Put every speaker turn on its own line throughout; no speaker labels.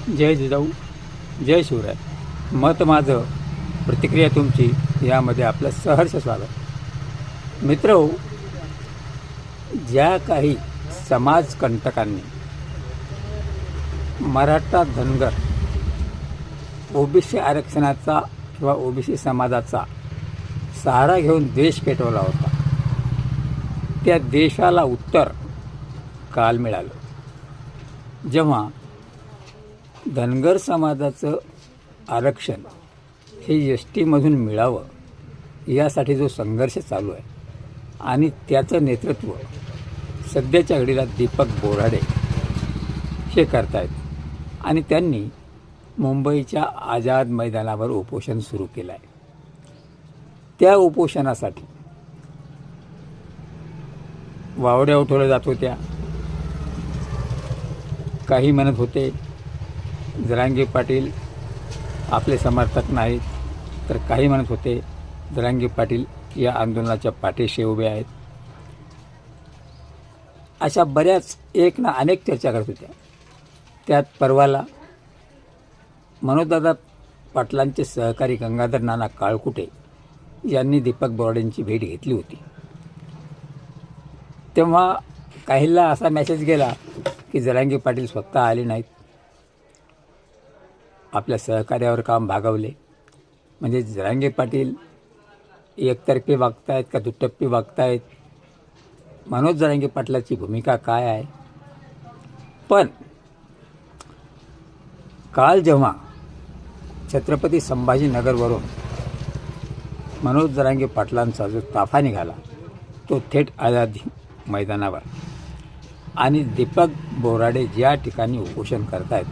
जय जिजाऊ, जय शिवराय. मत माझं, प्रतिक्रिया तुमची, यामध्ये आपलं सहर्ष स्वागत. मित्रहो, ज्या काही समाजकंटकांनी मराठा धनगर ओबीसी आरक्षणाचा किंवा ओबीसी समाजाचा सहारा घेऊन देश पेटवला होता, त्या देशाला उत्तर काल मिळालं, जेव्हा धनगर समाजाचं आरक्षण हे एस-टीमधून मिळावं यासाठी जो संघर्ष चालू आहे आणि त्याचं नेतृत्व सध्याच्या घडीला दीपक बोराडे हे करतायत. आणि त्यांनी मुंबईच्या आझाद मैदानावर उपोषण सुरू केलं आहे. त्या उपोषणासाठी वावड्या उठवल्या जात होत्या. काही म्हणत होते जरांगे पाटील आपले समर्थक नाहीत, तर काही म्हणत होते जरांगे पाटील या आंदोलनाच्या पाठीशी उभे आहेत. अशा बऱ्याच अनेक चर्चा करत होत्या. त्यात परवाला मनोजदादा पाटलांचे सहकारी गंगाधर नाना काळकुटे यांनी दीपक बोराडेंची भेट घेतली होती. तेव्हा काहींना असा मेसेज गेला की जरांगे पाटील स्वतः आले नाहीत, आपल्या सहकार्यावर काम भागवले. म्हणजे जरांगे पाटील एकतर्फी वागतायत का दुटप्पी वागतायत, मनोज जरांगे पाटलाची भूमिका काय आहे. पण काल जेव्हा छत्रपती संभाजीनगरवरून मनोज जरांगे पाटलांचा जो ताफा निघाला तो थेट आझादी मैदानावर, आणि दीपक बोराडे ज्या ठिकाणी उपोषण करतायत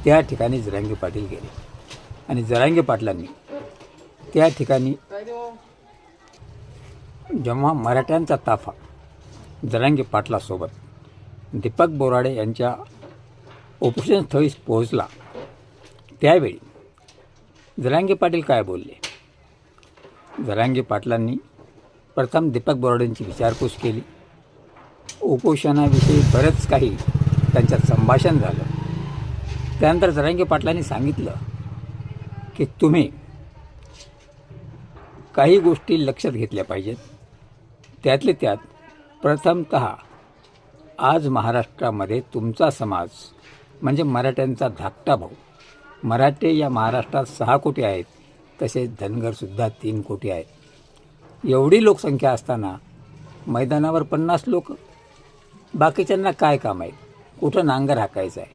त्या ठिकाणी जरांगे पाटील गेले. आणि जरांगे पाटलांनी त्या ठिकाणी जेव्हा मराठ्यांचा ताफा जरांगे पाटलासोबत दीपक बोराडे यांच्या उपोषणस्थळी पोहोचला, त्यावेळी जरांगे पाटील काय बोलले. जरांगे पाटलांनी प्रथम दीपक बोराडेंची विचारपूस केली. उपोषणाविषयी बरंच काही त्यांच्यात संभाषण झालं. त्यानंतर जरांगे पाटलांनी सांगितलं की तुम्ही काही गोष्टी लक्षात घेतल्या पाहिजेत. त्यातले त्यात प्रथमतः आज महाराष्ट्रामध्ये तुमचा समाज म्हणजे मराठ्यांचा धाकटा भाऊ, मराठे या महाराष्ट्रात 6 कोटी आहेत, तसेच धनगरसुद्धा 3 कोटी आहेत. एवढी लोकसंख्या असताना मैदानावर 50 लोक, बाकीच्यांना काय काम आहे, कुठं नांगर हाकायचं आहे.